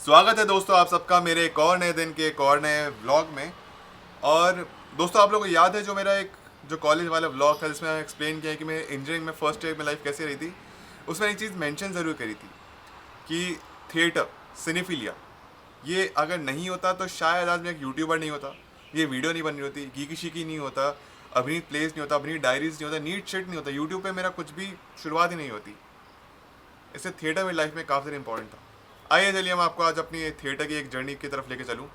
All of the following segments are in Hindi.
स्वागत है दोस्तों आप सबका मेरे एक और नए दिन के एक और नए व्लॉग में। और दोस्तों आप लोगों को याद है जो मेरा एक जो कॉलेज वाला व्लॉग था जिसमें मैंने एक्सप्लेन किया कि मैं इंजीनियरिंग में फर्स्ट ईयर में लाइफ कैसी रही थी। उसमें एक चीज़ मेंशन ज़रूर करी थी कि थिएटर सिनेफिलिया ये अगर नहीं होता तो शायद आज मैं एक यूट्यूबर नहीं होता, ये वीडियो नहीं बन रही होती, गीकी शीकी नहीं होता, अभिनीत प्लेस नहीं होता, अभिनीत डायरीज नहीं होता, नीट शिट नहीं होता, यूट्यूब पे मेरा कुछ भी शुरुआत ही नहीं होती। इससे थिएटर मेरी लाइफ में काफ़ी ज़्यादा इंपॉर्टेंट था। आइए चलिए मैं आपको आज अपनी थिएटर की एक जर्नी की तरफ लेके चलूँ,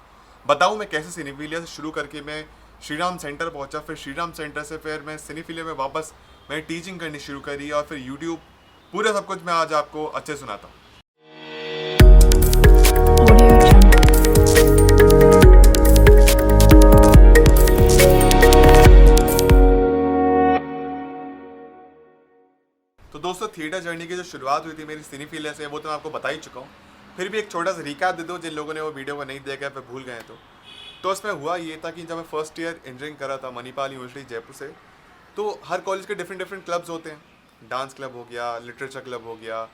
बताऊँ मैं कैसे सिनेफिलिया से शुरू करके मैं श्री राम सेंटर पहुंचा, फिर श्री राम सेंटर से फिर मैं सिनेफिलिया में वापस मैं टीचिंग करनी शुरू करी और फिर यूट्यूब पूरा सब कुछ मैं आज आपको अच्छे सुनाता हूँ। तो दोस्तों थिएटर जर्नी की जो शुरुआत हुई थी मेरी सिनेफिलिया से वो तो मैं आपको बता ही चुका हूँ। फिर भी एक छोटा सा रिकैप दे दो जिन लोगों ने वो वीडियो को नहीं देखा फिर भूल गए तो उसमें हुआ ये था कि जब मैं फर्स्ट ईयर इंजीनियरिंग कर रहा था मणिपाल यूनिवर्सिटी जयपुर से, तो हर कॉलेज के डिफरेंट डिफरेंट क्लब्स होते हैं। डांस क्लब हो गया, लिटरेचर क्लब हो गया,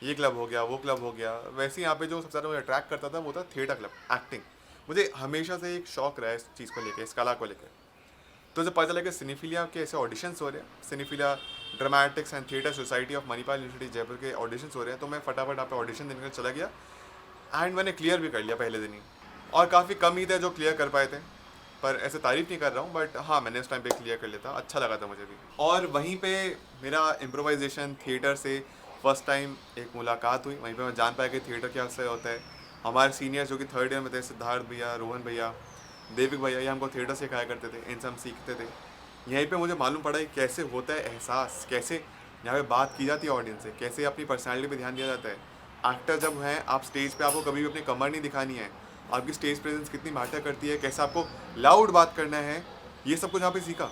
ये क्लब हो गया, वो क्लब हो गया। वैसे ही यहाँ पे जो सबसे ज़्यादा मुझे अट्रैक्ट करता था वो था थिएटर क्लब, एक्टिंग। मुझे हमेशा से एक शौक रहा है इस चीज़ को लेकर, इस कला को लेकर। तो जब पता चला कि सिनेफिलिया के ऐसे ऑडिशंस हो रहे हैं, Cinephilia dramatics and theatre society of Manipal university Jaipur के ऑडिशंस हो रहे हैं, तो मैं फटाफट यहाँ पे ऑडिशन देने के लिए चला गया एंड मैंने क्लियर भी कर लिया पहले दिन ही। और काफ़ी कम ही थे जो क्लियर कर पाए थे, पर ऐसे तारीफ नहीं कर रहा हूँ, बट हाँ मैंने उस टाइम पे क्लियर कर लिया था, अच्छा लगा था मुझे भी। और वहीं पे मेरा इम्प्रोवाइजेशन थिएटर से फर्स्ट टाइम एक मुलाकात हुई। वहीं पे मैं जान पाया कि थिएटर क्या से होता है। हमारे सीनियर्स जो कि थर्ड ईयर में थे, सिद्धार्थ भैया, रोहन भैया, देविक भैया, ये हमको थिएटर सिखाया करते थे, इनसे हम सीखते थे। यहीं पे मुझे मालूम पड़ा कि कैसे होता है एहसास, कैसे यहाँ पे बात की जाती है ऑडियंस से, कैसे अपनी पर्सनैलिटी पे ध्यान दिया जाता है। एक्टर जब हैं आप स्टेज पे, आपको कभी भी अपनी कमर नहीं दिखानी है, आपकी स्टेज प्रेजेंस कितनी मैटर करती है, कैसे आपको लाउड बात करना है, ये सब कुछ यहाँ पे सीखा।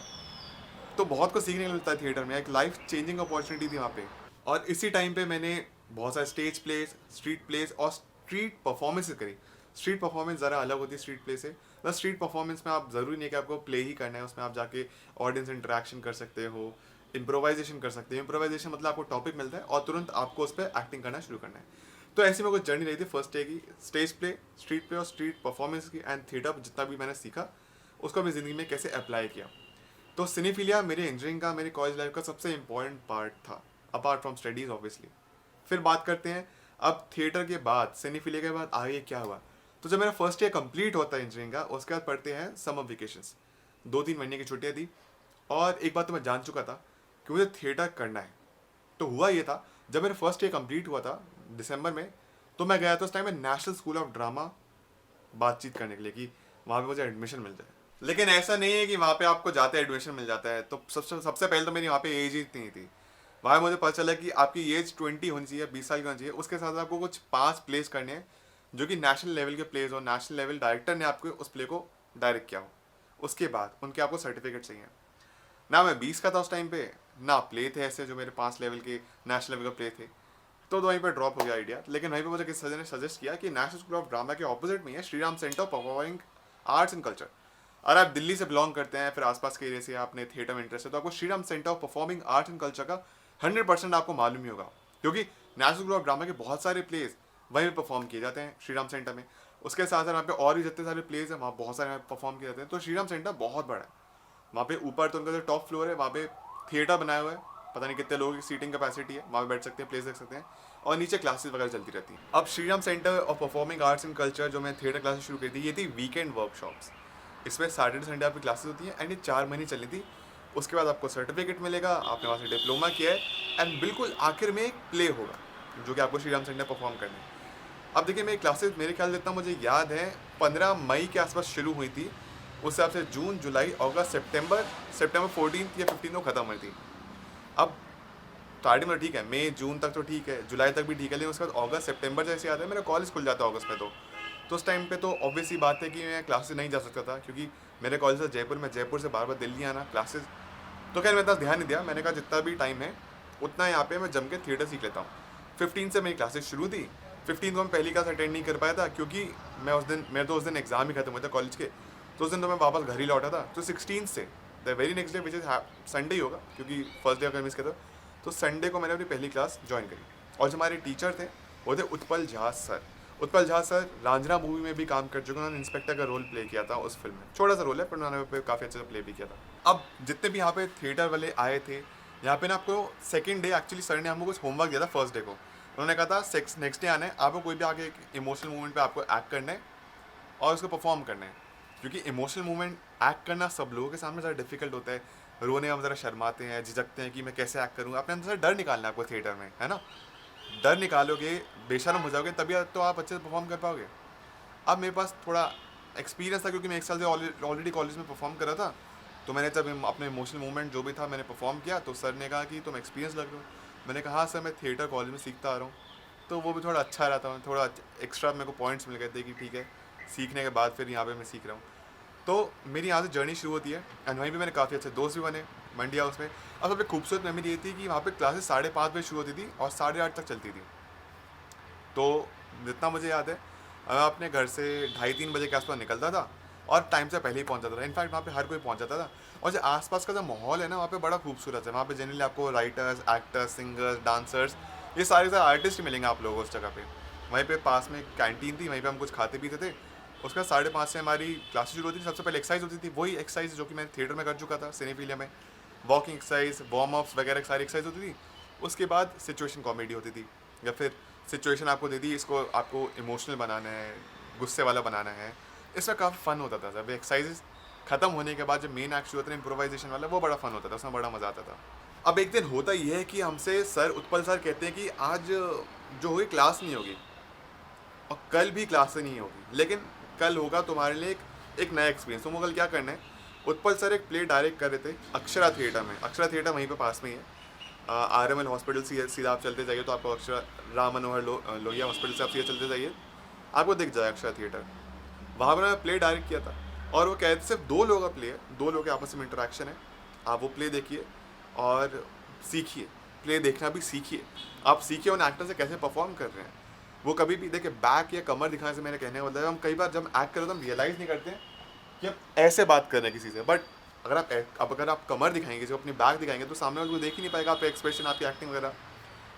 तो बहुत कुछ सीखने को मिलता है थिएटर में, एक लाइफ चेंजिंग अपॉर्चुनिटी थी वहाँ पे। और इसी टाइम पे मैंने बहुत सारे स्टेज प्लेस, स्ट्रीट प्लेस और स्ट्रीट परफॉर्मेंसेज करी। स्ट्रीट परफॉर्मेंस ज़रा अलग होती है स्ट्रीट प्ले से। बस स्ट्रीट परफॉर्मेंस में आप ज़रूरी नहीं है कि आपको प्ले ही करना है, उसमें आप जाके ऑडियंस इंटरेक्शन कर सकते हो, इम्प्रोवाइजेशन कर सकते हो। इम्प्रोवाइजेशन मतलब आपको टॉपिक मिलता है और तुरंत आपको उस पर एक्टिंग करना शुरू करना है। तो ऐसी में कुछ जर्नी रही थी फर्स्ट डे की, स्टेज प्ले, स्ट्रीट प्ले और स्ट्रीट परफॉर्मेंस की एंड थिएटर। जितना भी मैंने सीखा उसको अपनी ज़िंदगी में कैसे अप्लाई किया। तो सिनेफिलिया मेरे इंजीनियरिंग का, मेरे कॉलेज लाइफ का सबसे इंपॉर्टेंट पार्ट था, अपार्ट फ्रॉम स्टडीज़ ऑब्वियसली। फिर बात करते हैं अब थिएटर के बाद, सिनेफिलिया के बाद आगे क्या हुआ। तो जब मेरा फर्स्ट ईयर कंप्लीट होता है इंजीनियरिंग का, उसके बाद पढ़ते हैं समर वेकेशंस, 2-3 महीने की छुट्टियाँ थी। और एक बात तो मैं जान चुका था कि मुझे थिएटर करना है। तो हुआ ये था, जब मेरा फर्स्ट ईयर कंप्लीट हुआ था दिसंबर में, तो मैं गया था उस टाइम में नेशनल स्कूल ऑफ ड्रामा बातचीत करने के लिए कि वहाँ पे मुझे एडमिशन मिल जाए। लेकिन ऐसा नहीं है कि वहाँ पे आपको जाते एडमिशन मिल जाता है। तो सबसे सबसे पहले तो मेरी वहाँ पे एज ही इतनी थी। वहाँ मुझे पता चला कि आपकी एज 20 होनी चाहिए, 20 साल की होनी चाहिए। उसके साथ आपको कुछ 5 प्लेस करने हैं जो कि नेशनल लेवल के प्लेस हो, नेशनल लेवल डायरेक्टर ने आपको उस प्ले को डायरेक्ट किया हो। उसके बाद उनके आपको सर्टिफिकेट चाहिए। ना मैं 20 का था उस टाइम पे, ना प्ले थे ऐसे जो मेरे 5 लेवल के नेशनल लेवल के प्ले थे। तो वहीं पर ड्रॉप हो गया आइडिया। लेकिन वहीं पर मुझे किसी ने सजेस्ट किया कि नेशनल स्कूल ऑफ ड्रामा के ऑपोजिट में है Shri Ram centre of performing arts and culture. अगर आप दिल्ली से बिलोंग करते हैं, फिर आसपास के एरिया से आपने थिएटर में इंटरेस्ट है, तो आपको Shri Ram centre of performing arts and culture का 100% आपको मालूम ही होगा, क्योंकि नेशनल स्कूल ऑफ ड्रामा के बहुत सारे प्लेस वहीं पर परफॉर्म किए जाते हैं श्री राम सेंटर में। उसके साथ साथ वहाँ पे और भी जितने सारे प्लेस हैं वहाँ बहुत सारे परफॉर्म किए जाते हैं। तो श्री राम सेंटर बहुत बड़ा है। वहाँ पे ऊपर तो उनका जो टॉप फ्लोर है वहाँ पे थिएटर बनाया हुआ है, पता नहीं कितने लोगों की सीटिंग कैपेसिटी है, वहाँ पे बैठ सकते हैं, प्लेस देख सकते हैं। और नीचे क्लासेस वगैरह चलती रहती हैं। अब Shri Ram centre of performing arts and culture जो मैं थिएटर क्लासेस शुरू की थी, ये थी वीकेंड वर्कशॉप्स। इसमें सैटरडे संडे आपकी क्लासेस होती हैं एंड ये 4 महीने चलनी थी। उसके बाद आपको सर्टिफिकेट मिलेगा, आपने वहाँ से डिप्लोमा किया है एंड बिल्कुल आखिर में एक प्ले होगा जो कि आपको श्री राम सेंटर परफॉर्म करना है। अब देखिए मेरी क्लासेस मेरे ख्याल जितना मुझे याद है 15 मई के आसपास शुरू हुई थी। उस हिसाब से जून, जुलाई, अगस्त, सितंबर 14 या 15 को ख़त्म हुई थी। अब स्टार्टिंग में ठीक है, मई जून तक तो ठीक है, जुलाई तक भी ठीक है, लेकिन उसके बाद अगस्त सितंबर जैसे याद है मेरा कॉलेज खुल जाता है अगस्त में। तो उस टाइम पे तो ऑब्वियसली बात है कि मैं क्लासेस नहीं जा सकता था, क्योंकि मेरे कॉलेज था जयपुर में, जयपुर से बार बार दिल्ली आना क्लासेस। तो खैर मैं इतना ध्यान नहीं दिया, मैंने कहा जितना भी टाइम है उतना यहाँ पे मैं जम के थिएटर सीख लेता हूँ। 15 से मेरी क्लासेस शुरू थी। 15 को मैं पहली क्लास अटेंड नहीं कर पाया था, क्योंकि मैं उस दिन, मेरे तो उस दिन एग्जाम ही खत्म हुए थे कॉलेज के, तो उस दिन तो मैं वापस घर ही लौटा था। तो 16 से the very next day which is Sunday ही होगा, क्योंकि फर्स्ट डे अगर मिस किया तो संडे को मैंने अपनी पहली क्लास ज्वाइन करी। और जो हमारे टीचर थे वो थे Utpal Jha sir. Utpal Jha sir Raanjhanaa movie में भी काम कर चुके हैं, उन्होंने इंस्पेक्टर का रोल प्ले किया था उस फिल्म में, छोटा सा रोल है पर उन्होंने काफ़ी अच्छे से प्ले भी किया था। अब जितने भी यहाँ पे थिएटर वाले आए थे, यहाँ पे ना आपको सेकंड डे एक्चुअली सर ने हमको कुछ होमवर्क दिया था फर्स्ट डे को। उन्होंने कहा था नेक्स्ट डे आना है, आपको कोई भी आगे एक इमोशनल मूवमेंट पे आपको एक्ट करना है और उसको परफॉर्म करना है, क्योंकि इमोशनल मूवमेंट एक्ट करना सब लोगों के सामने ज़रा डिफिकल्ट होता है। रोने हम ज़रा शर्माते हैं, झिझकते हैं कि मैं कैसे एक्ट करूँगा, अपने अंदर से डर निकालना है आपको थिएटर में, है ना। डर निकालोगे, बेशर्म हो जाओगे, तभी तो आप अच्छे से परफॉर्म कर पाओगे। अब मेरे पास थोड़ा एक्सपीरियंस था, क्योंकि मैं 1 साल से ऑलरेडी कॉलेज में परफॉर्म कर रहा था, तो मैंने जब अपने इमोशनल मूवमेंट जो भी था मैंने परफॉर्म किया, तो सर ने कहा कि तुम एक्सपीरियंस लग रहे हो। मैंने कहा हाँ सर, मैं थिएटर कॉलेज में सीखता आ रहा हूँ, तो वो भी थोड़ा अच्छा रहा था, थोड़ा एक्स्ट्रा मेरे को पॉइंट्स मिल गए थे कि ठीक है, सीखने के बाद फिर यहाँ पे मैं सीख रहा हूँ। तो मेरी यहाँ से जर्नी शुरू होती है, एंड वहीं पे मैंने काफ़ी अच्छे दोस्त भी बने मंडी हाउस में। अब सबसे खूबसूरत मेमोरी ये थी कि वहाँ पे क्लासेस 5:30 बजे शुरू होती थी और 8:30 तक चलती थी। तो जितना मुझे याद है, मैं अपने घर से 2:30-3 बजे के आसपास निकलता था और टाइम से पहले ही पहुंच जाता था। इनफैक्ट वहाँ पे हर कोई पहुंच जाता था, और जो आसपास का जो माहौल है ना, वहाँ पे बड़ा खूबसूरत है। वहाँ पे जनरली आपको राइटर्स, एक्टर्स, सिंगर्स, डांसर्स, ये सारे आर्टिस्ट मिलेंगे आप लोगों को उस जगह पे। वहीं पे पास में कैंटीन थी, वहीं पे हम कुछ खाते पीते थे। उसका 5:30 से हमारी क्लासेस शुरू होती थी। सबसे पहले एक्सरसाइज होती थी, वही एक्सरसाइज जो कि मैं थिएटर में कर चुका था सिनेफिलिया में, वॉकिंग एक्सरसाइज, वार्म अप्स वगैरह सारी एक्सरसाइज होती थी। उसके बाद सिचुएशन कॉमेडी होती थी, या फिर सिचुएशन आपको दे दी, इसको आपको इमोशनल बनाना है, गुस्से वाला बनाना है। इसमें काफ़ी फ़न होता था। जब एक्सरसाइज ख़त्म होने के बाद जो मेन एक्ट शुरू होता है इम्प्रोवाइजेशन वाला, वो बड़ा फ़न होता था, उसमें बड़ा मज़ा आता था। अब एक दिन होता ये है कि हमसे सर, उत्पल सर कहते हैं कि आज जो होगी क्लास नहीं होगी, और कल भी क्लास से नहीं होगी, लेकिन कल होगा तुम्हारे लिए एक नया एक्सपीरियंस। तुमको कल क्या करना है। उत्पल सर एक प्ले डायरेक्ट कर रहे थे अक्षरा थिएटर में। अक्षरा थिएटर वहीं पे पास में ही है। RML हॉस्पिटल से सीधा आप चलते जाइए तो आपको अक्षरा, राम मनोहर लोहिया हॉस्पिटल से आप सीधा चलते जाइए, आपको दिख जाए अक्षरा थिएटर। वहाँ पर मैंने प्ले डायरेक्ट किया था, और वो कहते सिर्फ 2 लोगों का प्ले है, 2 लोगों के आपस में इंटरेक्शन है। आप वो प्ले देखिए और सीखिए, प्ले देखना भी सीखिए। आप सीखिए उन एक्टर से कैसे परफॉर्म कर रहे हैं। वो कभी भी देखिए बैक या कमर दिखाने से मेरे कहने का मतलब है, हम कई बार जब एक्ट करें तो हम रियलाइज़ नहीं करते हैं कि हम ऐसे बात कर रहे हैं किसी से, बट अगर आप कमर दिखाएंगे, जो अपनी बैक दिखाएंगे, तो सामने वाले को देख ही नहीं पाएगा आपका एक्सप्रेशन, आपकी एक्टिंग वगैरह।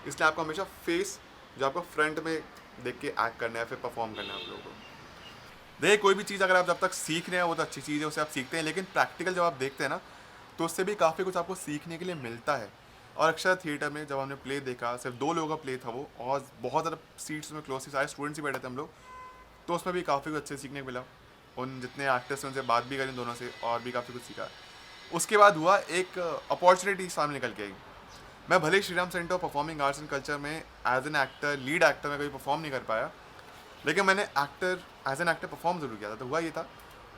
इसलिए आपको हमेशा फेस, जो आपको फ्रंट में देख के एक्ट करना है, फिर परफॉर्म करना है आप लोगों को। देखिए कोई भी चीज़ अगर आप जब तक सीख रहे हैं वो तो अच्छी चीज़ है, उसे आप सीखते हैं, लेकिन प्रैक्टिकल जब आप देखते हैं ना, तो उससे भी काफ़ी कुछ आपको सीखने के लिए मिलता है। और अक्षर थिएटर में जब हमने प्ले देखा, सिर्फ 2 लोगों का प्ले था वो, और बहुत ज़्यादा सीट्स में क्लोज थी, सारे स्टूडेंट्स ही बैठे थे हम लोग, तो उसमें भी काफ़ी कुछ अच्छे सीखने को मिला। उन जितने एक्टर्स हैं उनसे बात भी करी दोनों से, और भी काफ़ी कुछ सीखा। उसके बाद हुआ एक अपॉर्चुनिटी सामने निकल के आई। मैं भले ही Shriram centre performing arts and culture में as an actor, lead actor में कभी परफॉर्म नहीं कर पाया, लेकिन मैंने एज एन एक्टर परफॉर्म ज़रूर किया था। तो हुआ ये था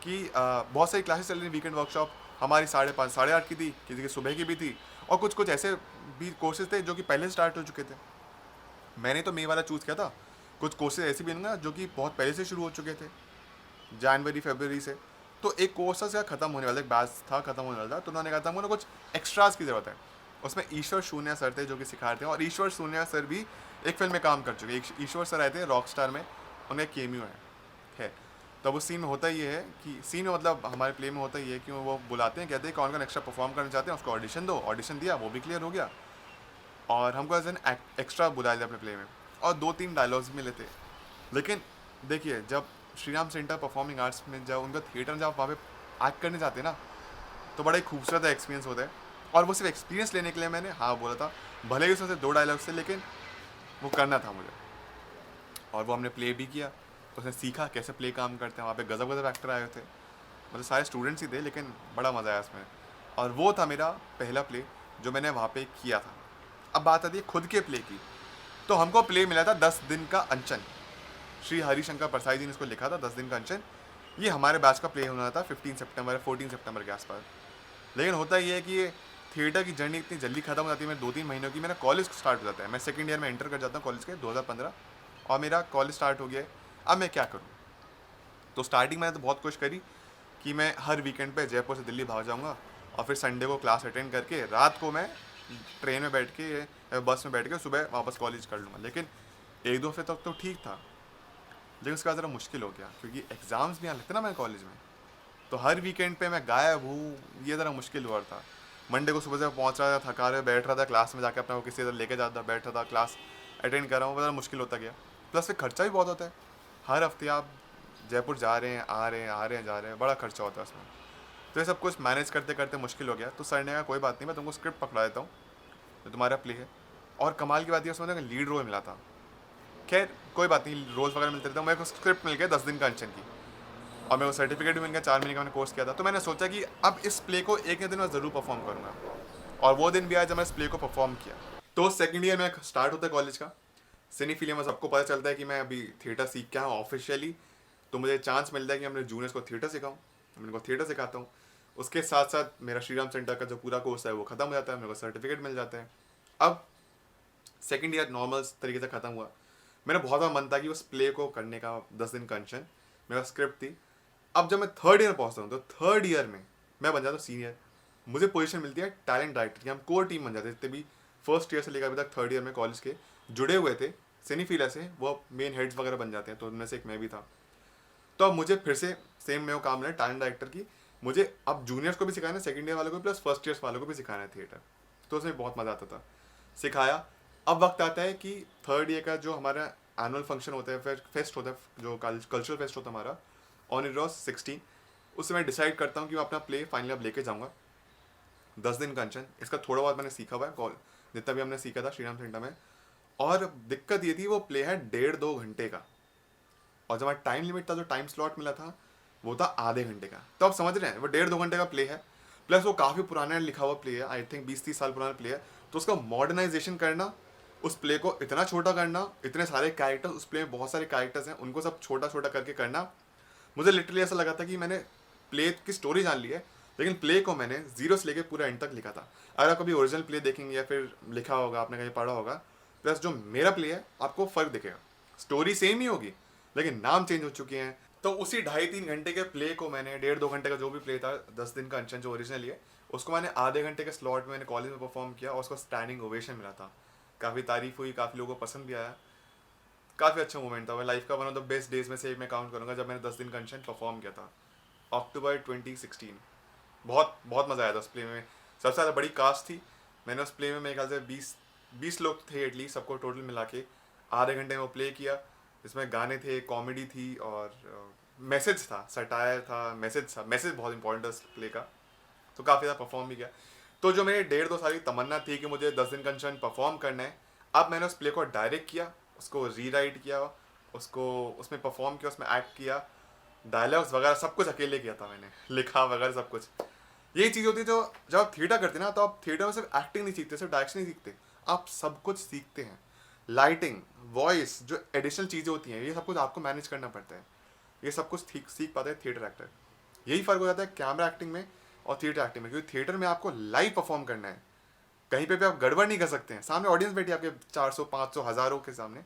कि बहुत सारी क्लासेस चल रही, वीकेंड वर्कशॉप हमारी 5:30 8:30 की थी, किसी की सुबह की भी थी, और कुछ ऐसे भी कोर्सेज थे जो कि पहले स्टार्ट हो चुके थे। मैंने तो मई वाला चूज़ किया था। कुछ कोर्सेज ऐसे भी हैं ना जो कि बहुत पहले से शुरू हो चुके थे, जनवरी फरवरी से। तो एक कोर्स था ख़त्म होने वाला, एक बैच था ख़त्म होने वाला था, तो उन्होंने कहा था हमको कुछ एक्स्ट्राज की ज़रूरत है। उसमें ईश्वर शून्य सर थे जो कि सिखा रहे थे, और ईश्वर शून्य सर भी एक फिल्म में काम कर चुके हैं। ईश्वर सर आए थे रॉक स्टार में, उनका केमियो है। तब उस सीन में होता ये है कि सीन में मतलब हमारे प्ले में होता ये है कि वो बुलाते हैं, कहते हैं कौन कौन एक्स्ट्रा परफॉर्म करना चाहते हैं, उसको ऑडिशन दो। ऑडिशन दिया, वो भी क्लियर हो गया, और हमको एज एन एक्स्ट्रा बुलाया था अपने प्ले में, और 2-3 डायलॉग्स मिले थे। लेकिन देखिए, जब श्रीराम सेंटर परफॉर्मिंग आर्ट्स में जब उनका थिएटर जब वहाँ पे एक्ट करने जाते हैं ना, तो बड़ा ही खूबसूरत एक्सपीरियंस होता है। और वो सिर्फ एक्सपीरियंस लेने के लिए मैंने हाँ बोला था, भले ही उसमें से 2 डायलॉग्स थे, लेकिन वो करना था मुझे, और वो हमने प्ले भी किया। उसने सीखा कैसे प्ले काम करते हैं। वहाँ पे गजब गजब एक्टर आए थे, मतलब सारे स्टूडेंट्स ही थे, लेकिन बड़ा मज़ा आया उसमें। और वो था मेरा पहला प्ले जो मैंने वहाँ पे किया था। अब बात आती है खुद के प्ले की, तो हमको प्ले मिला था 10 दिन का अंचन। श्री हरिशंकर परसाई जी ने इसको लिखा था, 10 दिन का अंचन। ये हमारे बैच का प्ले होना था 15 सितंबर 14 सितंबर के आसपास। लेकिन होता ये है कि ये थिएटर की जर्नी इतनी जल्दी खत्म हो जाती है। मैं 2-3 महीनों की, मेरा कॉलेज स्टार्ट हो जाता है, मैं सेकंड ईयर में एंटर कर जाता हूँ कॉलेज के 2015, और मेरा कॉलेज स्टार्ट हो गया है। अब मैं क्या करूँ। तो स्टार्टिंग मैंने तो बहुत कोशिश करी कि मैं हर वीकेंड पे जयपुर से दिल्ली भाग जाऊँगा, और फिर संडे को क्लास अटेंड करके रात को मैं ट्रेन में बैठ के, बस में बैठ के सुबह वापस कॉलेज कर लूँगा। लेकिन 1-2 हफ्ते तक तो ठीक था, लेकिन उसके बाद ज़रा मुश्किल हो गया, क्योंकि एग्ज़ाम्स भी आने लगते ना मैं कॉलेज में। तो हर वीकेंड पे मैं गायब हूँ, ये ज़रा मुश्किल हुआ था। मंडे को सुबह से पहुँच रहा था, थका रहे बैठ रहा था, क्लास में जाके अपना वो किसी तरह लेके जाता, बैठ रहा था, क्लास अटेंड कर रहा हूँ, ज़रा मुश्किल होता गया। प्लस फिर खर्चा भी बहुत होता है, हर हफ्ते आप जयपुर जा रहे हैं, आ रहे हैं, आ रहे हैं, जा रहे हैं, बड़ा खर्चा होता है उसमें। तो ये सब कुछ मैनेज करते करते मुश्किल हो गया। तो सर ने कहा कोई बात नहीं, मैं तुमको स्क्रिप्ट पकड़ा देता हूँ, जो तुम्हारा प्ले है। और कमाल की बात ये उसमें ना लीड रोल मिला था। खैर कोई बात नहीं, रोल्स वगैरह मिलते रहते हैं। मेरे को स्क्रिप्ट मिल गया 10 दिन का अनशन की, और मेरे को सर्टिफिकेट भी मिल गया। 4 महीने का मैंने कोर्स किया था। तो मैंने सोचा कि अब इस प्ले को एक ना दिन मैं ज़रूर परफॉर्म करूँगा, और वो दिन भी आया जब मैं इस प्ले को परफॉर्म किया। तो सेकेंड ईयर में स्टार्ट होता है कॉलेज का। सिनेफिलिया में सबको पता चलता है कि मैं अभी थिएटर सीख के आया हूँ ऑफिशियली। तो मुझे चांस मिलता है कि मैं अपने जूनियर्स को थिएटर सिखाऊँ, मैं उनको थिएटर सिखाता हूँ। उसके साथ साथ मेरा श्रीराम सेंटर का जो पूरा कोर्स है वो ख़त्म हो जाता है, मेरे को सर्टिफिकेट मिल जाता है। अब सेकेंड ईयर नॉर्मल तरीके से ख़त्म हुआ। मेरा बहुत ज़्यादा मन था कि उस प्ले को करने का, 10 दिन का अनशन, मेरा स्क्रिप्ट थी। अब जब मैं थर्ड ईयर पहुंचता हूँ तो थर्ड ईयर में मैं बन जाता हूँ सीनियर। मुझे पोजीशन मिलती है टैलेंट डायरेक्टर की। हम कोर टीम बन जाते हैं, जितने भी फर्स्ट ईयर से लेकर अभी तक थर्ड ईयर में कॉलेज के जुड़े हुए थे सिनीफीला से, वो मेन हेड्स वगैरह बन जाते हैं। तो उनमें से एक मैं भी था। तो अब मुझे फिर से सेम में वो काम मिला टैलेंट डायरेक्टर की। मुझे अब जूनियर्स को भी सिखाना है, सेकेंड ईयर वालों को प्लस फर्स्ट ईयर्स वालों को भी सिखाना है थिएटर। तो उसमें बहुत मज़ा आता था, सिखाया। अब वक्त आता है कि थर्ड ईयर का जो हमारा एनुअल फंक्शन होता है, फिर फेस्ट होता है, जो कल्चरल फेस्ट होता है हमारा ऑन इट 16, उससे मैं डिसाइड करता हूँ कि मैं अपना प्ले फाइनली अब लेके जाऊँगा। 10 दिन का अनशन, इसका थोड़ा बहुत मैंने सीखा हुआ है, कॉल जितना भी हमने सीखा था श्रीराम सेंटर में। और दिक्कत ये थी, वो प्ले है 1.5-2 घंटे का, और जो हमारा टाइम लिमिट था, जो टाइम स्लॉट मिला था, वो था आधे घंटे का। तो आप समझ रहे हैं वो 1.5-2 घंटे का प्ले है, प्लस वो काफ़ी पुराना लिखा हुआ प्ले है, आई थिंक 20-30 साल पुराना प्ले है। तो उसका मॉडर्नाइजेशन करना, उस प्ले को इतना छोटा करना, इतने सारे कैरेक्टर्स, उस प्ले में बहुत सारे कैरेक्टर्स हैं, उनको सब छोटा छोटा करके करना, मुझे लिटरली ऐसा लगा था कि मैंने प्ले की स्टोरी जान ली है, लेकिन प्ले को मैंने जीरो से लेकर पूरा एंड तक लिखा था। अगर आप कभी ओरिजिनल प्ले देखेंगे या फिर लिखा होगा, आपने कहीं पढ़ा होगा, प्लस जो मेरा प्ले है, आपको फ़र्क दिखेगा। स्टोरी सेम ही होगी, लेकिन नाम चेंज हो चुके हैं। तो उसी 2.5-3 घंटे के प्ले को मैंने 1.5-2 घंटे का जो भी प्ले था 10 दिन का अनशन जो ओरिजिनली है, उसको मैंने आधे घंटे के स्लॉट में मैंने कॉलेज में परफॉर्म किया, और उसको स्टैंडिंग ओवेशन मिला था। काफ़ी तारीफ हुई, काफ़ी लोगों को पसंद भी आया। काफ़ी अच्छा मोमेंट था। मैं लाइफ का one of the best days में से एक मैं काउंट करूँगा, जब मैंने 10 दिन का अनशन परफॉर्म किया था अक्टूबर 2016। बहुत बहुत मज़ा आया था उस प्ले में। सबसे ज़्यादा बड़ी कास्ट थी। मैंने उस प्ले में मेरे ख्याल से 20 लोग थे एटलीस्ट, सबको टोटल मिला के आधे घंटे में वो प्ले किया। इसमें गाने थे, कॉमेडी थी, और मैसेज था, सटायर था, मैसेज था। मैसेज बहुत इंपॉर्टेंट है उस प्ले का। तो काफ़ी ज़्यादा परफॉर्म भी किया। तो जो मेरे 1.5-2 साल की तमन्ना थी कि मुझे 10 दिन का अनशन परफॉर्म करना है, अब मैंने उस प्ले को डायरेक्ट किया, उसको रीराइट किया, उसको उसमें परफॉर्म किया, उसमें एक्ट किया, डायलॉग्स वगैरह सब कुछ अकेले किया था मैंने, लिखा वगैरह सब कुछ। यही चीज़ होती है जो जब आप थिएटर करते हैं ना, तो आप थिएटर में सिर्फ एक्टिंग नहीं सीखते, सिर्फ डायरेक्शन नहीं सीखते, आप सब कुछ सीखते हैं। लाइटिंग, वॉइस, जो एडिशनल चीज़ें होती हैं, ये सब कुछ आपको मैनेज करना पड़ता है। ये सब कुछ सीख पाता है थिएटर एक्टर। यही फ़र्क हो जाता है कैमरा एक्टिंग में और थिएटर एक्टिंग में, क्योंकि थिएटर में आपको लाइव परफॉर्म करना है, कहीं पे भी आप गड़बड़ नहीं कर सकते हैं। सामने ऑडियंस बैठी है आपके 400-500 हज़ारों के सामने,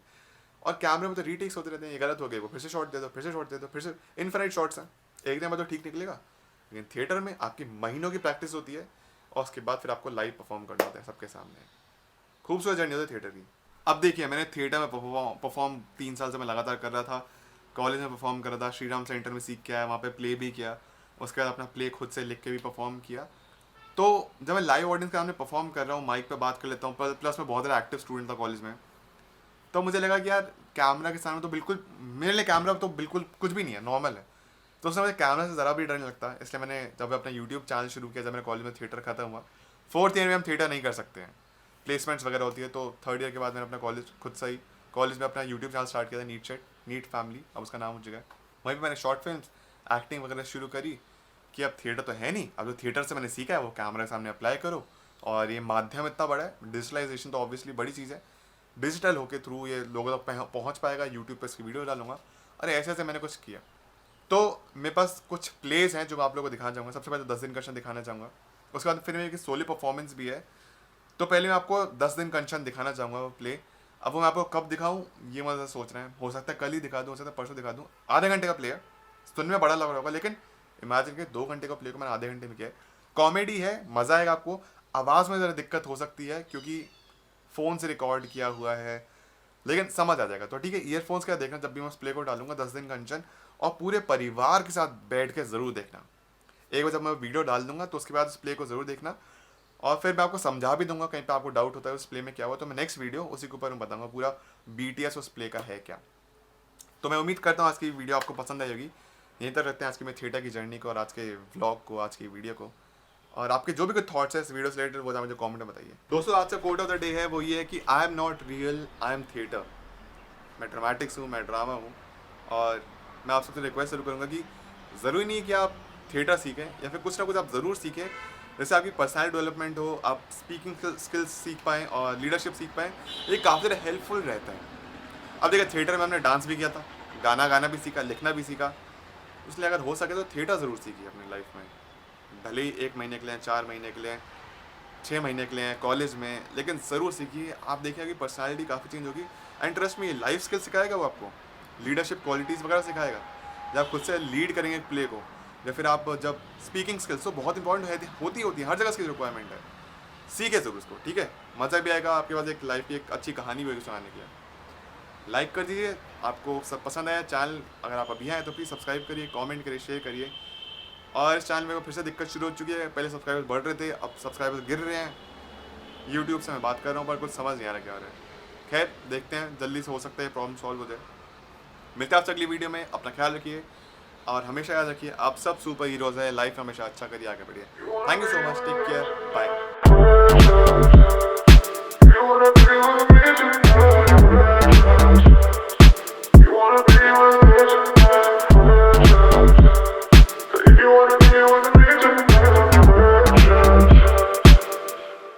और कैमरे में तो रीटेक्स होते रहते हैं, ये गलत हो गए, वो फिर से शॉट दे दो, फिर से शॉट दे दो, फिर से इनफाइनाइट शॉट्स हैं, एक दिन में तो ठीक निकलेगा। लेकिन थिएटर में आपकी महीनों की प्रैक्टिस होती है, और उसके बाद फिर आपको लाइव परफॉर्म करना होता है सबके सामने। खूबसूरत जर्नी होती है थिएटर की। अब देखिए, मैंने थिएटर में परफॉर्म 3 साल से मैं लगातार कर रहा था, कॉलेज में परफॉर्म कर रहा था, श्रीराम सेंटर में सीख के आया, वहाँ पे प्ले भी किया, उसके बाद अपना प्ले खुद से लिख के भी परफॉर्म किया। तो जब मैं लाइव ऑडियंस के सामने परफॉर्म कर रहा हूँ, माइक पे बात कर लेता हूँ, प्लस मैं बहुत ज़्यादा एक्टिव स्टूडेंट था कॉलेज में, तो मुझे लगा कि यार कैमरा के सामने तो बिल्कुल, मेरे लिए कैमरा तो बिल्कुल कुछ भी नहीं है, नॉर्मल है। तो उसमें मुझे कैमरा से ज़रा भी डर नहीं लगता। इसलिए मैंने जब अपना यूट्यूब चैनल शुरू किया, जब मेरे कॉलेज में थिएटर खत्म हुआ, फोर्थ ईयर में हम थिएटर नहीं कर सकते हैं, प्लेसमेंट्स वगैरह होती है, तो थर्ड ईयर के बाद मैंने अपना कॉलेज खुद से ही कॉलेज में अपना यूट्यूब चैनल स्टार्ट किया था, नीट फैमिली, अब उसका नाम हो चुका है। वहीं पर मैंने शॉर्ट फिल्म, एक्टिंग वगैरह शुरू करी कि अब थिएटर तो है नहीं, अब जो थिएटर से मैंने सीखा है वो कैमरा के सामने अप्लाई करो। और ये माध्यम इतना बड़ा है, डिजिटलाइजेशन तो ऑब्वियसली बड़ी चीज़ है, डिजिटल होके थ्रू ये लोगों तक पहुँच पाएगा। यूट्यूब पर इसकी वीडियो डालूंगा, और ऐसे ऐसे मैंने कुछ किया। तो मेरे पास कुछ प्लेस हैं जो मैं आप लोगों को दिखाना चाहूँगा। सबसे पहले 10 दिन का अनशन दिखाना चाहूँगा, उसके बाद फिर मेरी सोलो परफॉर्मेंस भी है। तो पहले मैं आपको 10 दिन का अनशन दिखाना चाहूँगा वो प्ले। अब वो मैं आपको कब दिखाऊँ ये मतलब सोच रहे हैं, हो सकता है कल ही दिखा दूँ, हो सकता है परसों दिखा दूँ। आधे घंटे का प्ले है, सुनने में बड़ा लग रहा होगा, लेकिन इमेजिन के 2 घंटे का प्ले को मैंने आधे घंटे में किया है। कॉमेडी है, मज़ा आएगा आपको। आवाज़ में ज़रा दिक्कत हो सकती है क्योंकि फ़ोन से रिकॉर्ड किया हुआ है, लेकिन समझ आ जाएगा। तो ठीक है, ईयरफोन्स का देखना जब भी मैं उस प्ले को डालूंगा 10 दिन का अनशन, और पूरे परिवार के साथ बैठ के ज़रूर देखना। एक बार जब मैं वीडियो डाल दूंगा तो उसके बाद उस प्ले को ज़रूर देखना, और फिर मैं आपको समझा भी दूंगा, कहीं पे आपको डाउट होता है उस प्ले में क्या हुआ, तो मैं नेक्स्ट वीडियो उसी के ऊपर मैं बताऊंगा पूरा BTS उस प्ले का है क्या। तो मैं उम्मीद करता हूँ आज की वीडियो आपको पसंद आई होगी। यहीं तक रखते हैं आज की मेरे थिएटर की जर्नी को और आज के व्लॉग को, आज की वीडियो को। और आपके जो भी कुछ थॉट्स है इस वीडियो से रिलेटेड वो मुझे कमेंट में बताइए। दोस्तों आज का कोट ऑफ द डे है वो ये है कि I am not real, I am theatre. मैं ड्रामेटिक्स हूँ, मैं ड्रामा हूँ। और मैं आप सबसे रिक्वेस्ट जरूर करूँगा कि ज़रूरी नहीं कि आप थिएटर सीखें या फिर कुछ ना कुछ आप ज़रूर सीखें, जैसे आपकी पर्सनैलिटी डेवलपमेंट हो, आप स्पीकिंग स्किल्स सीख पाएँ और लीडरशिप सीख पाएँ। ये काफ़ी ज़्यादा हेल्पफुल रहता है। अब देखिए थिएटर में हमने डांस भी किया था, गाना भी सीखा, लिखना भी सीखा, इसलिए अगर हो सके तो थिएटर ज़रूर सीखिए अपनी लाइफ में। भले ही 1 महीने के लिए, 4 महीने के लिए, 6 महीने के लिए कॉलेज में, लेकिन ज़रूर सीखिए। आप देखिएगा कि पर्सनालिटी काफ़ी चेंज होगी। एंड ट्रस्ट में ये लाइफ स्किल सिखाएगा वो आपको, लीडरशिप क्वालिटीज़ वगैरह सिखाएगा। जब आप खुद से लीड करेंगे एक प्ले को, या फिर आप जब स्पीकिंग स्किल्स तो बहुत इंपॉर्टेंट होती है, हर जगह इसकी रिक्वायरमेंट है। सीखे ज़रूर उसको, ठीक है। मज़ा भी आएगा, आपके पास एक लाइफ की एक अच्छी कहानी भी होगी सुनाने के लिए। लाइक कर दीजिए, आपको सब पसंद आया चैनल, अगर आप अभी आए तो प्लीज़ सब्सक्राइब करिए, कमेंट करिए, शेयर करिए। और इस चैनल में फिर से दिक्कत शुरू हो चुकी है, पहले सब्सक्राइबर्स बढ़ रहे थे, अब सब्सक्राइबर्स गिर रहे हैं। यूट्यूब से मैं बात कर रहा हूँ पर कुछ समझ नहीं आ रहा क्या हो रहा है। खैर देखते हैं, जल्दी से हो सकता है प्रॉब्लम सॉल्व हो जाए। मिलते हैं आपसे अगली वीडियो में। अपना ख्याल रखिए और हमेशा याद रखिए आप सब सुपर हीरोज़ है। लाइफ हमेशा अच्छा करिए, आगे बढ़िए। Thank you so much, take care, bye.